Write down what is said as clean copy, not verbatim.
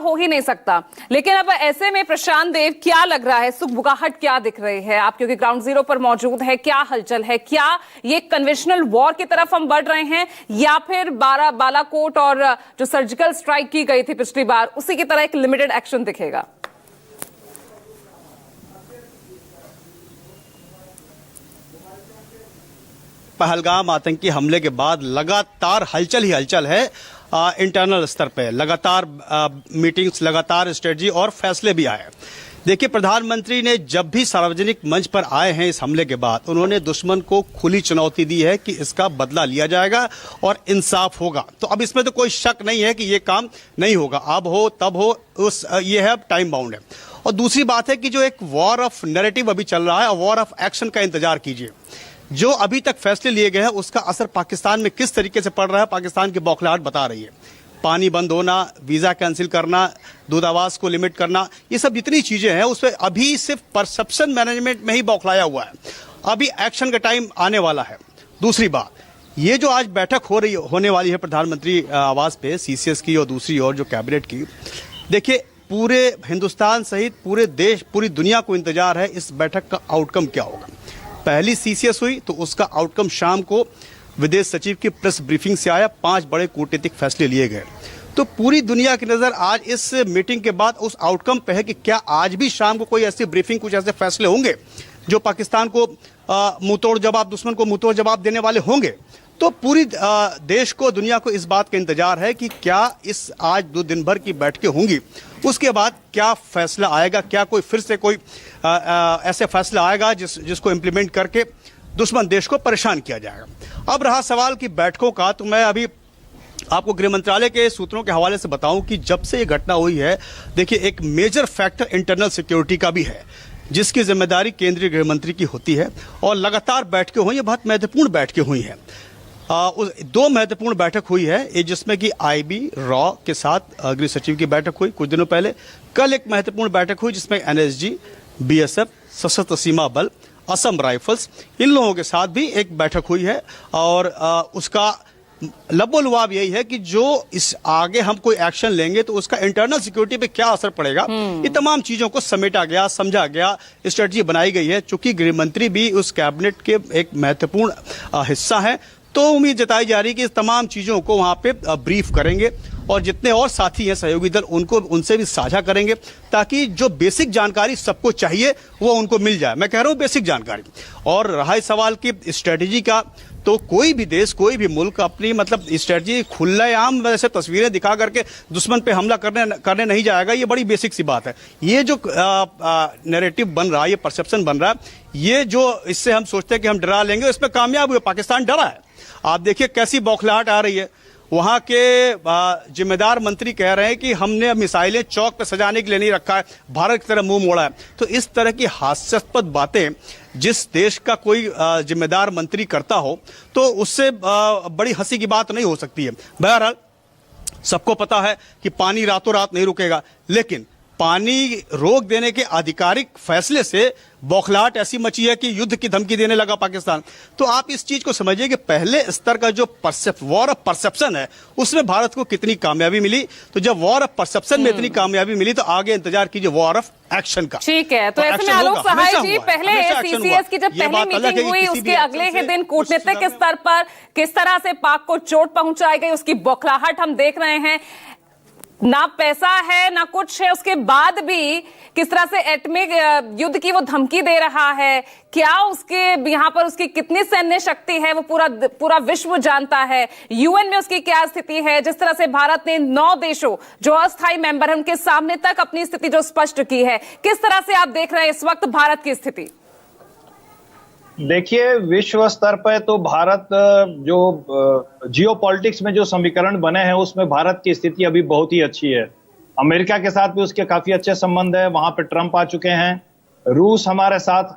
हो ही नहीं सकता। लेकिन अब ऐसे में प्रशांत देव, क्या लग रहा है, सुगबुगाहट क्या दिख रही है आप, क्योंकि ग्राउंड जीरो पर मौजूद है, क्या हलचल है? क्या ये कन्वेंशनल वॉर की तरफ हम बढ़ रहे हैं, या फिर बालाकोट और जो सर्जिकल स्ट्राइक की गई थी पिछली बार उसी की तरह एक लिमिटेड एक्शन दिखेगा? पहलगाम आतंकी हमले के बाद लगातार हलचल ही हलचल है। इंटरनल स्तर पे लगातार मीटिंग्स, लगातार स्ट्रेटजी और फैसले भी आए। देखिए, प्रधानमंत्री ने जब भी सार्वजनिक मंच पर आए हैं इस हमले के बाद, उन्होंने दुश्मन को खुली चुनौती दी है कि इसका बदला लिया जाएगा और इंसाफ होगा। तो अब इसमें तो कोई शक नहीं है कि ये काम नहीं होगा, अब हो तब हो, ये है, टाइम बाउंड है। और दूसरी बात है कि जो एक वॉर ऑफ नैरेटिव अभी चल रहा है, वॉर ऑफ एक्शन का इंतजार कीजिए। जो अभी तक फैसले लिए गए हैं उसका असर पाकिस्तान में किस तरीके से पड़ रहा है, पाकिस्तान की बौखलाहट बता रही है। पानी बंद होना, वीज़ा कैंसिल करना, दूतावास को लिमिट करना, ये सब जितनी चीज़ें हैं उसमें अभी सिर्फ परसेप्शन मैनेजमेंट में ही बौखलाया हुआ है। अभी एक्शन का टाइम आने वाला है। दूसरी बात, ये जो आज बैठक होने वाली है प्रधानमंत्री आवास पे, सीसीएस की और दूसरी और जो कैबिनेट की, देखिए पूरे हिंदुस्तान सहित पूरे देश, पूरी दुनिया को इंतजार है इस बैठक का आउटकम क्या होगा। पहली सीसीएस हुई तो उसका आउटकम शाम को विदेश सचिव की प्रेस ब्रीफिंग से आया, 5 बड़े कूटनीतिक फैसले लिए गए। तो पूरी दुनिया की नजर आज इस मीटिंग के बाद उस आउटकम पे है कि क्या आज भी शाम को कोई ऐसी ब्रीफिंग, कुछ ऐसे फैसले होंगे जो पाकिस्तान को मुंहतोड़ जवाब, दुश्मन को मुंहतोड़ जवाब देने वाले होंगे। तो पूरी देश को, दुनिया को इस बात का इंतजार है कि क्या इस आज 2 दिन भर की बैठकें होंगी, उसके बाद क्या फैसला आएगा, क्या कोई फिर से कोई ऐसे फैसला आएगा जिसको इम्प्लीमेंट करके दुश्मन देश को परेशान किया जाएगा। अब रहा सवाल की बैठकों का, तो मैं अभी आपको गृह मंत्रालय के सूत्रों के हवाले से बताऊं कि जब से ये घटना हुई है, देखिए एक मेजर फैक्टर इंटरनल सिक्योरिटी का भी है, जिसकी जिम्मेदारी केंद्रीय गृह मंत्री की होती है। और लगातार बैठकें हुई हैं, बहुत महत्वपूर्ण बैठकें हुई हैं। 2 महत्वपूर्ण बैठक हुई है, जिसमें कि आईबी रॉ के साथ गृह सचिव की बैठक हुई कुछ दिनों पहले। कल एक महत्वपूर्ण बैठक हुई जिसमें एनएसजी, बीएसएफ, सशस्त्र सीमा बल, असम राइफल्स, इन लोगों के साथ भी एक बैठक हुई है। और उसका लबोलुआब यही है कि जो इस आगे हम कोई एक्शन लेंगे तो उसका इंटरनल सिक्योरिटी पे क्या असर पड़ेगा, ये तमाम चीजों को समेटा गया, समझा गया, स्ट्रेटजी बनाई गई है। चूंकि गृह मंत्री भी उस कैबिनेट के एक महत्वपूर्ण हिस्सा है, तो उम्मीद जताई जा रही है कि इस तमाम चीजों को वहां पे ब्रीफ करेंगे और जितने और साथी हैं सहयोगी दल उनसे भी साझा करेंगे, ताकि जो बेसिक जानकारी सबको चाहिए वो उनको मिल जाए। मैं कह रहा हूं बेसिक जानकारी। और रहा सवाल की स्ट्रेटेजी का, तो कोई भी देश, कोई भी मुल्क अपनी स्ट्रेटजी खुलेआम वैसे तस्वीरें दिखा करके दुश्मन पे हमला करने नहीं जाएगा। ये बड़ी बेसिक सी बात है। ये जो नैरेटिव बन रहा है, ये परसेप्शन बन रहा है, ये जो इससे हम सोचते हैं कि हम डरा लेंगे, इस पर कामयाब हुए। पाकिस्तान डरा है। आप देखिए कैसी बौखलाहट आ रही है। वहां के जिम्मेदार मंत्री कह रहे हैं कि हमने मिसाइलें चौक पर सजाने के लिए नहीं रखा है, भारत की तरफ मुंह मोड़ा है। तो इस तरह की हास्यास्पद बातें जिस देश का कोई जिम्मेदार मंत्री करता हो, तो उससे बड़ी हंसी की बात नहीं हो सकती है। बहरहाल सबको पता है कि पानी रातों रात नहीं रुकेगा, लेकिन पानी रोक देने के आधिकारिक फैसले से बौखलाहट ऐसी मची है कि युद्ध की धमकी देने लगा पाकिस्तान। तो आप इस चीज को समझिए कि पहले स्तर का जो वॉर ऑफ परसेप्शन है, उसमें भारत को कितनी कामयाबी मिली। तो जब वॉर ऑफ परसेप्शन में इतनी कामयाबी मिली, तो आगे इंतजार कीजिए वॉर ऑफ एक्शन का। ठीक है, तो ऐसे में आलोक सहाय जी, पहले सीसीएस की जब पहली मीटिंग हुई, उसके अगले ही दिन कूटनीतिक स्तर पर किस तरह से पाक को चोट पहुंचाई गई, उसकी बौखलाहट हम देख रहे हैं। ना पैसा है ना कुछ है, उसके बाद भी किस तरह से एटमिक युद्ध की वो धमकी दे रहा है। क्या उसके यहाँ पर उसकी कितनी सैन्य शक्ति है वो पूरा विश्व जानता है। यूएन में उसकी क्या स्थिति है। जिस तरह से भारत ने 9 देशों जो अस्थायी मेंबर हैं उनके सामने तक अपनी स्थिति जो स्पष्ट की है, किस तरह से आप देख रहे हैं इस वक्त भारत की स्थिति? देखिए, विश्व स्तर पर तो भारत जो जियोपॉलिटिक्स में जो समीकरण बने हैं उसमें भारत की स्थिति अभी बहुत ही अच्छी है। अमेरिका के साथ भी उसके काफी अच्छे संबंध है, वहां पे ट्रंप आ चुके हैं, रूस हमारे साथ